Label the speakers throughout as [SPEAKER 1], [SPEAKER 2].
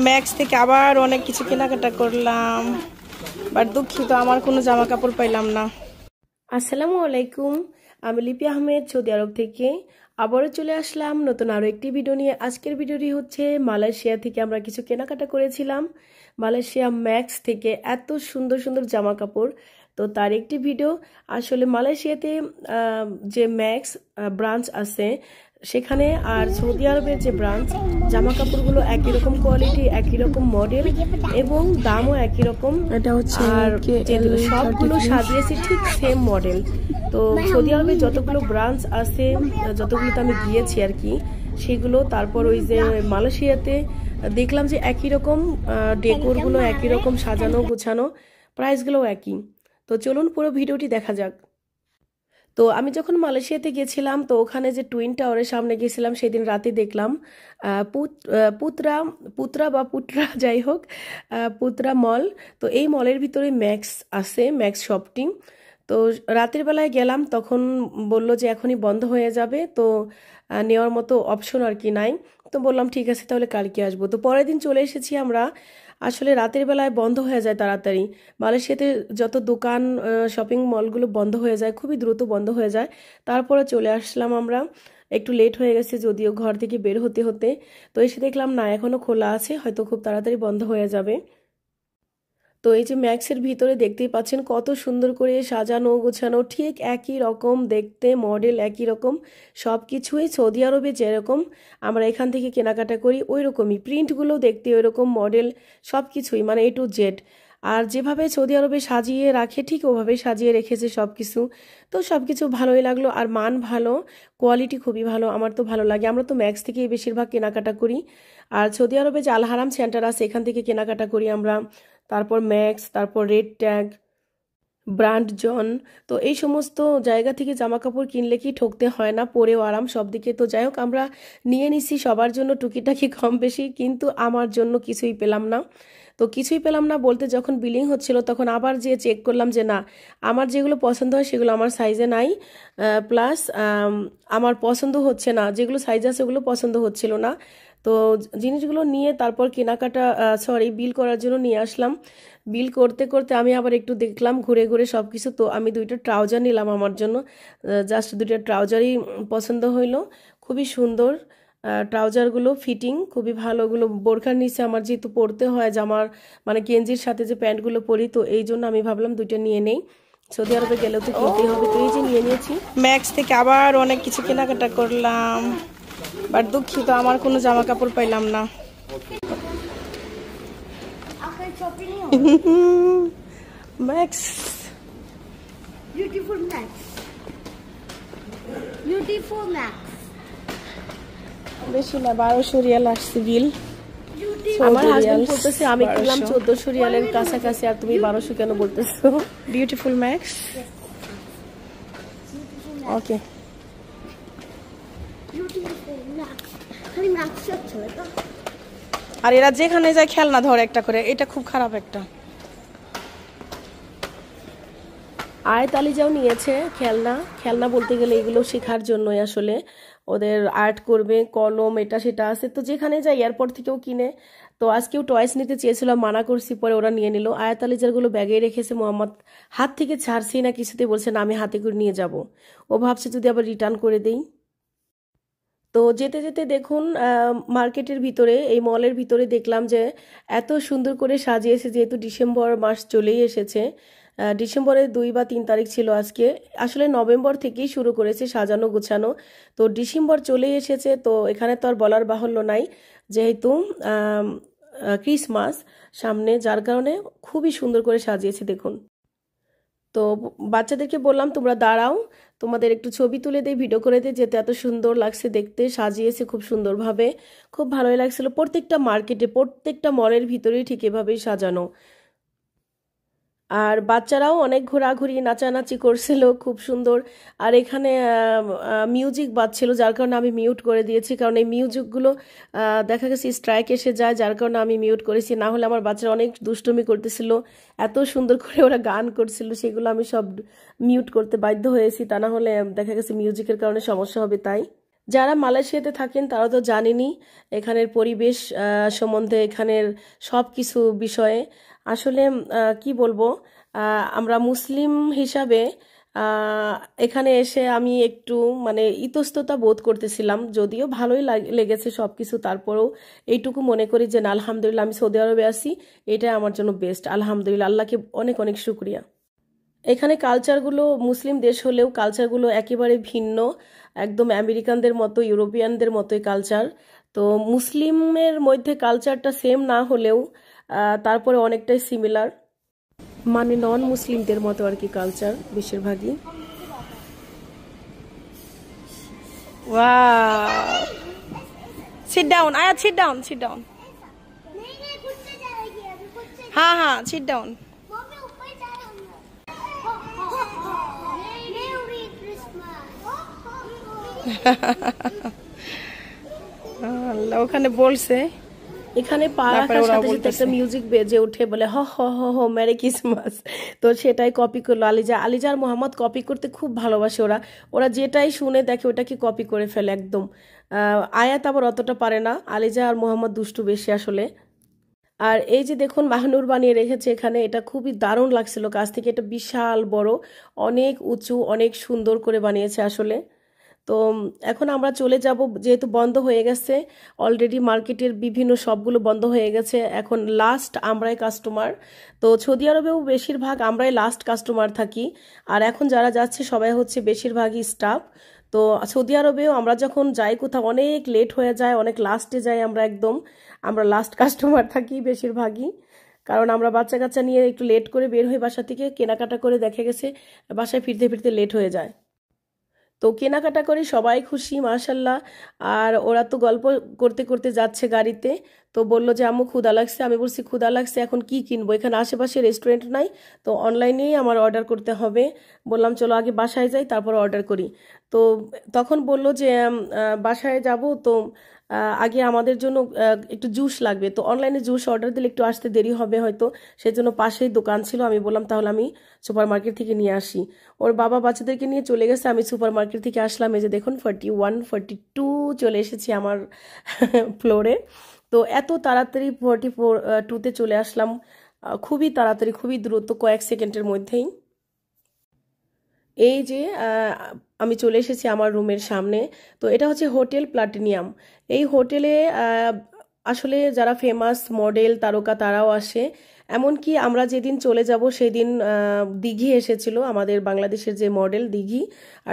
[SPEAKER 1] Max থেকে আবার অনেক কিছু কেনাকাটা করলাম, বাট দুঃখিত আমার কোনো জামা কাপড় পাইলাম না। আসসালামু আলাইকুম, আমি লিপি আহমেদ সৌদি আরব থেকে আবারও চলে আসলাম নতুন আরও একটি ভিডিও নিয়ে। আজকের ভিডিওটি হচ্ছে মালয়েশিয়া থেকে আমরা কিছু কেনাকাটা করেছিলাম। মালয়েশিয়া ম্যাক্স থেকে এত সুন্দর সুন্দর জামা কাপড়, তো তার একটি ভিডিও। আসলে মালয়েশিয়াতে যে ম্যাক্স ব্রাঞ্চ আছে সেখানে আর সৌদি আরবের যে ব্রাঞ্চ, জামা কাপড়গুলো একই রকম কোয়ালিটি, একই রকম মডেল এবং দামও একই রকম। এটা হচ্ছে আর সবগুলো সাজিয়েছি ঠিক সেম মডেল। তো সৌদি আরবে যতগুলো ব্রাঞ্চ আছে, যতগুলোতে আমি গিয়েছি আর কি, সেগুলো তারপর ওই যে মালয়েশিয়াতে দেখলাম যে একই রকম ডেকোরগুলো একই রকম সাজানো গোছানো, প্রাইসগুলোও একই। তো চলুন পুরো ভিডিওটি দেখা যাক। তো আমি যখন মালয়েশিয়াতে গেছিলাম, তো ওখানে যে টুইন টাওয়ারের সামনে গেছিলাম, সেদিন রাতে দেখলাম পুত্রা যাই হোক, পুত্রা মল। তো এই মলের ভিতরে ম্যাক্স আছে, ম্যাক্স শপটি। তো রাতের বেলায় গেলাম, তখন বলল যে এখনই বন্ধ হয়ে যাবে, তো নেওয়ার মতো অপশন আর কি নাই। তো বললাম ঠিক আছে তাহলে কালকে আসবো। তো পরের দিন চলে এসেছি আমরা। আসলে রাতের বেলায় বন্ধ হয়ে যায় তাড়াতাড়ি। মালয়েশিয়াতে যত দোকান শপিং মলগুলো বন্ধ হয়ে যায়, খুবই দ্রুত বন্ধ হয়ে যায়। তারপরে চলে আসলাম আমরা, একটু লেট হয়ে গেছে যদিও ঘর থেকে বের হতে হতে। তো এসে দেখলাম না, এখনো খোলা আছে, হয়তো খুব তাড়াতাড়ি বন্ধ হয়ে যাবে। তো এই যে ম্যাক্সের ভিতরে দেখতেই পাচ্ছেন কত সুন্দর করে সাজানো গোছানো, ঠিক একই রকম দেখতে, মডেল একই রকম, সব কিছুই সৌদি আরবে যেরকম আমরা এখান থেকে কেনাকাটা করি ওই রকমই, প্রিন্টগুলো দেখতে ওই রকম, মডেল সব কিছুই মানে A to Z। আর যেভাবে সৌদি আরবে সাজিয়ে রাখে ঠিক ওভাবে সাজিয়ে রেখেছে সব কিছু। তো সব কিছু ভালোই লাগলো, আর মান ভালো, কোয়ালিটি খুবই ভালো, আমার তো ভালো লাগে। আমরা তো ম্যাক্স থেকেই বেশিরভাগ কেনাকাটা করি। আর সৌদি আরবে যে আল হারাম সেন্টার আছে এখান থেকে কেনাকাটা করি আমরা, তারপর ম্যাক্স, তারপর রেড ট্যাগ, ব্র্যান্ড জন। তো এই সমস্ত জায়গা থেকে জামা কাপড় কিনলে কি ঠকতে হয় না, পরেও আরাম সব দিকে। তো যাই হোক, আমরা নিয়ে নিছি সবার জন্য টুকিটাকি কম বেশি, কিন্তু আমার জন্য কিছুই পেলাম না। তো কিছুই পেলাম না বলতে, যখন বিলিং হচ্ছিল তখন আবার যে চেক করলাম যে না, আমার যেগুলো পছন্দ হয় সেগুলো আমার সাইজে নাই, প্লাস আমার পছন্দ হচ্ছে না, যেগুলো সাইজ আছে ওগুলো পছন্দ হচ্ছিল না। তো জিনিসগুলো নিয়ে তারপর কেনাকাটা বিল করার জন্য নিয়ে আসলাম। বিল করতে করতে আমি আবার একটু দেখলাম ঘুরে ঘুরে সব কিছু। তো আমি দুইটা ট্রাউজার নিলাম আমার জন্য, জাস্ট দুইটা ট্রাউজারই পছন্দ হইলো, খুবই সুন্দর ট্রাউজারগুলো, ফিটিং খুবই ভালো। ওগুলো বোরখার নিচে আমার যেহেতু পরতে হয়, জামার মানে গেঞ্জির সাথে যে প্যান্টগুলো পরি, তো এই জন্য আমি ভাবলাম দুইটা নিয়ে নেই, সৌদি আরবে গেলেও তো কিনতেই হবে। তো এই যে নিয়ে নিয়েছি। ম্যাক্স থেকে আবার অনেক কিছু কেনাকাটা করলাম, বাট দুঃখিত আমার কোনো জামা কাপড় পাইলাম না। Max
[SPEAKER 2] Beautiful Max. Beautiful Max.
[SPEAKER 1] বেশি না, 1200 রিয়াল আসছে বিল। আমার হাজবেন্ড বলতেছে আমি কিনলাম 1400 রিয়ালের কাছাকাছি, আর তুমি 1200 কেন বলতেছো? বিউটিফুল ম্যাক্স, ওকে। আর এরা যেখানে যায় খেলনা ধরে একটা করে, এটা খুব খারাপ একটা। আয়াত আলিজাও নিয়েছে খেলনা। খেলনা বলতে গেলে এগুলো শেখার জন্যই, আসলে ওদের আর্ট করবে, কলম এটা সেটা আছে। তো যেখানে যায় এয়ারপোর্ট থেকেও কিনে। তো আজকেও টয়েস নিতে চেয়েছিলাম, মানা করছি, পরে ওরা নিয়ে নিল। আয়াত আলিজারগুলো ব্যাগেই রেখেছে, মোহাম্মদ হাত থেকে ছাড়ছি না কিছুতে, বলছে না আমি হাতে করে নিয়ে যাব। ও ভাবছে যদি আবার রিটার্ন করে দেই। তো যেতে যেতে দেখুন মার্কেটের ভিতরে, এই মলের ভিতরে দেখলাম যে এত সুন্দর করে সাজিয়েছে, যেহেতু ডিসেম্বর মাস চলেই এসেছে। ডিসেম্বরের 2 বা 3 তারিখ ছিল আজকে। আসলে নভেম্বর থেকেই শুরু করেছে সাজানো গোছানো, তো ডিসেম্বর চলেই এসেছে। তো এখানে তো আর বলার বাহুল্য নাই, যেহেতু ক্রিসমাস সামনে, যার কারণে খুবই সুন্দর করে সাজিয়েছে দেখুন। তো বাচ্চাদেরকে বললাম তোমরা দাঁড়াও, তোমাদের একটু ছবি তুলে দেই, ভিডিও করে দেই, যেতে এত সুন্দর লাগছে দেখতে, সাজিয়েছে খুব সুন্দরভাবে, খুব ভালোই লাগছিল। প্রত্যেকটা মার্কেটে, প্রত্যেকটা মলের ভিতরেই ঠিক এভাবেই সাজানো। আর বাচ্চারাও অনেক ঘোরাঘুরি নাচানাচি করছিল, খুব সুন্দর। আর এখানে মিউজিক বাজছিল, যার কারণে আমি মিউট করে দিয়েছি, কারণ এই মিউজিকগুলো দেখা গেছে স্ট্রাইক এসে যায়, যার কারণে আমি মিউট করেছি। না হলে আমার বাচ্চারা অনেক দুষ্টুমি করতেছিল, এত সুন্দর করে ওরা গান করছিল, সেগুলো আমি সব মিউট করতে বাধ্য হয়েছি, তা না হলে দেখা গেছে মিউজিকের কারণে সমস্যা হবে। তাই যারা মালয়েশিয়াতে থাকেন তারা তো জানেনই এখানের পরিবেশ সম্বন্ধে, এখানের সব কিছু বিষয়ে। আসলে কি বলবো, আমরা মুসলিম হিসাবে আহ, এখানে এসে আমি একটু মানে ইতস্ততা বোধ করতেছিলাম, যদিও ভালোই লেগেছে সব কিছু। তারপরেও এইটুকু মনে করি যে না, আলহামদুলিল্লাহ আমি সৌদি আরবে আছি, এটাই আমার জন্য বেস্ট। আলহামদুলিল্লাহ, আল্লাহকে অনেক অনেক শুক্রিয়া। এখানে কালচারগুলো মুসলিম দেশ হলেও কালচারগুলো একেবারে ভিন্ন, একদম আমেরিকানদের মতো ইউরোপিয়ানদের মতোই কালচার। তো মুসলিমের মধ্যে কালচারটা সেম না হলেও তারপরে অনেকটাই সিমিলার, মানে নন মুসলিমদের মতো আর কি কালচার বেশিরভাগই।
[SPEAKER 2] Wow. Sit down. Ayat, sit down. Sit down.
[SPEAKER 3] नहीं नहीं खुद से जाएगी अभी खुद से
[SPEAKER 2] हाँ हाँ sit down.
[SPEAKER 3] मम्मी ऊपर जा रही हूँ मेरी क्रिसमस
[SPEAKER 2] আল্লাহ ওখানে বলছে।
[SPEAKER 1] এখানে পা রাখার সাথে সাথে একটা মিউজিক বেজে উঠে, বলে হ হ হ হ মেরি ক্রিসমাস। তো সেটাই কপি করলো আলিজা। আলিজা আর মোহাম্মদ কপি করতে খুব ভালোবাসে ওরা, ওরা যেটাই শুনে দেখে ওটাকে কপি করে ফেলে একদম। আয়াত আবার অতটা পারে না, আলিজা আর মোহাম্মদ দুষ্টু বেশি আসলে। আর এই যে দেখুন মাহনুর বানিয়ে রেখেছে এখানে, এটা খুবই দারুণ লাগছিল কাছ থেকে। এটা বিশাল বড়, অনেক উঁচু, অনেক সুন্দর করে বানিয়েছে আসলে। তো এখন আমরা চলে যাব, যেহেতু বন্ধ হয়ে গেছে অলরেডি, মার্কেটের বিভিন্ন শপগুলো বন্ধ হয়ে গেছে। এখন লাস্ট আমরাই কাস্টমার। তো সৌদি আরবেও বেশিরভাগ আমরাই লাস্ট কাস্টমার থাকি। আর এখন যারা যাচ্ছে সবাই হচ্ছে বেশিরভাগই স্টাফ। তো সৌদি আরবেও আমরা যখন যাই কোথাও অনেক লেট হয়ে যায়, অনেক লাস্টে যাই আমরা, একদম আমরা লাস্ট কাস্টমার থাকি বেশিরভাগই। কারণ আমরা বাচ্চা কাচ্চা নিয়ে একটু লেট করে বের হই বাসা থেকে, কেনাকাটা করে দেখা গেছে বাসায় ফিরতে ফিরতে লেট হয়ে যায়। তো কেনাকাটা করে সবাই খুশি মাশাল্লাহ। আর ওরা তো গল্প করতে করতে যাচ্ছে গাড়িতে। তো বলল যে আম্মু ক্ষুধা লাগছে। আমি বলছি ক্ষুধা লাগছে, এখন কি কিনবো, এখানে আশেপাশে রেস্টুরেন্ট নাই, তো অনলাইনেই আমার অর্ডার করতে হবে। বললাম চলো আগে বাসায় যাই তারপর অর্ডার করি। তো তখন বলল যে বাসায় যাব তো আগে আমাদের জন্য একটু জুস লাগবে। তো অনলাইনে জুস অর্ডার দিলে একটু আসতে দেরি হবে হয়তো, সেজন্য পাশেই দোকান ছিল। আমি বললাম তাহলে আমি সুপার মার্কেট থেকে নিয়ে আসি। ওর বাবা বাচ্চাদেরকে নিয়ে চলে গেছে, আমি সুপার মার্কেট থেকে আসলাম। এই যে দেখুন 41 42 চলে এসেছি আমার ফ্লোরে। তো এত তাড়াতাড়ি 44 চলে আসলাম, খুবই তাড়াতাড়ি, খুবই দ্রুত, কয়েক সেকেন্ডের মধ্যেই। এই যে আমি চলে এসেছি আমার রুমের সামনে। তো এটা হচ্ছে হোটেল প্লাটিনিয়াম। এই হোটেলে আসলে যারা ফেমাস মডেল তারকা তারাও আসে। এমনকি আমরা যেদিন চলে যাব সেদিন দিঘি এসেছিল, আমাদের বাংলাদেশের যে মডেল দিঘি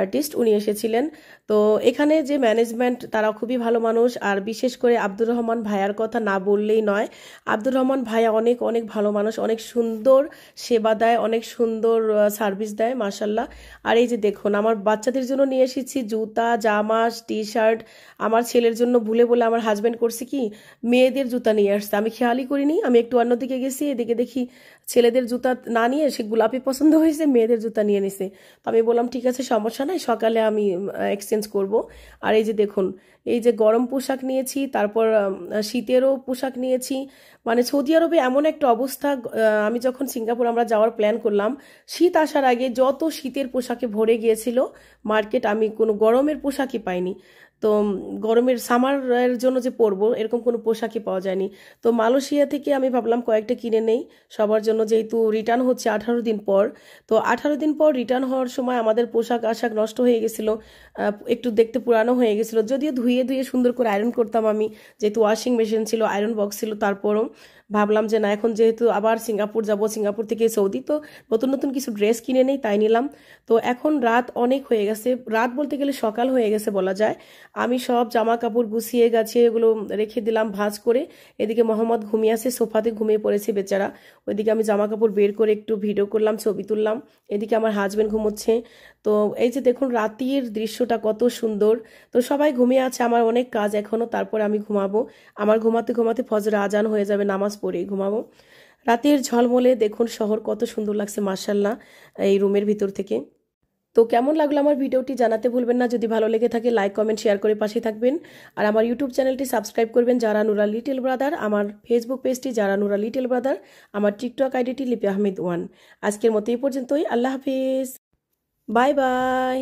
[SPEAKER 1] আর্টিস্ট উনি এসেছিলেন। তো এখানে যে ম্যানেজমেন্ট তারা খুবই ভালো মানুষ। আর বিশেষ করে আব্দুর রহমান ভাইয়ার কথা না বললেই নয়। আব্দুর রহমান ভাইয়া অনেক অনেক ভালো মানুষ, অনেক সুন্দর সেবা দেয়, অনেক সুন্দর সার্ভিস দেয় মাশাল্লাহ। আর এই যে দেখুন আমার বাচ্চাদের জন্য নিয়ে এসেছি জুতা, জামা, টি শার্ট। আমার ছেলের জন্য ভুলে বলে আমার হাজব্যান্ড করছে কি মেয়েদের জুতা নিয়ে আসছে, আমি খেয়ালই করিনি। আমি একটু অন্যদিকে গেছি, এদিকে দেখি ছেলেদের জুতা না নিয়ে সে গোলাপি পছন্দ হয়েছে, মেয়েদের জুতা নিয়ে নিছে। তো আমি বললাম ঠিক আছে সমস্যা নাই, সকালে আমি এক্সচেঞ্জ করব। আর এই যে দেখুন এই যে গরম পোশাক নিয়েছি, তারপর শীতেরও পোশাক নিয়েছি। মানে সৌদি আরবে এমন একটা অবস্থা, আমি যখন সিঙ্গাপুর আমরা যাওয়ার প্ল্যান করলাম, শীত আসার আগে যত শীতের পোশাকে ভরে গিয়েছিল মার্কেট, আমি কোনো গরমের পোশাকই পাইনি। তো গরমের সামারের জন্য যে পরবো এরকম কোনো পোশাকই পাওয়া যায়নি। তো মালয়েশিয়া থেকে আমি ভাবলাম কয়েকটা কিনে নেই সবার জন্য, যেহেতু রিটার্ন হচ্ছে 18 দিন পর। তো 18 দিন পর রিটার্ন হওয়ার সময় আমাদের পোশাক আশাক নষ্ট হয়ে গেছিল, একটু দেখতে পুরানো হয়ে গেছিল। যদিও ধুয়ে ধুয়ে সুন্দর করে আয়রন করতাম আমি, যেহেতু ওয়াশিং মেশিন ছিল, আয়রন বক্স ছিল, তারপরও ভাবলাম যে না এখন যেহেতু আবার সিঙ্গাপুর যাব, সিঙ্গাপুর থেকে সৌদি, তো নতুন নতুন কিছু ড্রেস কিনে নেই, তাই নিলাম। তো এখন রাত অনেক হয়ে গেছে, রাত বলতে গেলে সকাল হয়ে গেছে বলা যায়। আমি সব জামা কাপড় গুছিয়ে গাছিয়ে এগুলো রেখে দিলাম ভাঁজ করে। এদিকে মোহাম্মদ ঘুমিয়ে আছে, সোফাতে ঘুমিয়ে পড়েছে বেচারা। ওইদিকে আমি জামা কাপড় বের করে একটু ভিডিও করলাম, ছবি তুললাম। এদিকে আমার হাজবেন্ড ঘুমোচ্ছে। তো এই যে দেখুন রাতের দৃশ্যটা কত সুন্দর। তো সবাই ঘুমিয়ে আছে, আমার অনেক কাজ এখনো, তারপর আমি ঘুমাবো। আমার ঘুমাতে ঘুমাতে ফজর আজান হয়ে যাবে, নামাজ পড়েই ঘুমাবো। রাতের ঝলমলে দেখুন শহর কত সুন্দর লাগছে মাশাল্লাহ এই রুমের ভিতর থেকে। তো কেমন লাগলো আমার ভিডিওটি জানাতে ভুলবেন না। যদি ভালো লেগে থাকে লাইক কমেন্ট শেয়ার করে পাশে থাকবেন। আর আমার ইউটিউব চ্যানেলটি সাবস্ক্রাইব করবেন যারা নুরা লিটল ব্রাদার, আমার ফেসবুক পেজটি যারা নুরা লিটল ব্রাদার, আমার টিকটক আইডিটি লিপি আহমেদ 1। আজকের মতো এই পর্যন্তই, আল্লাহ হাফিজ, বাই বাই।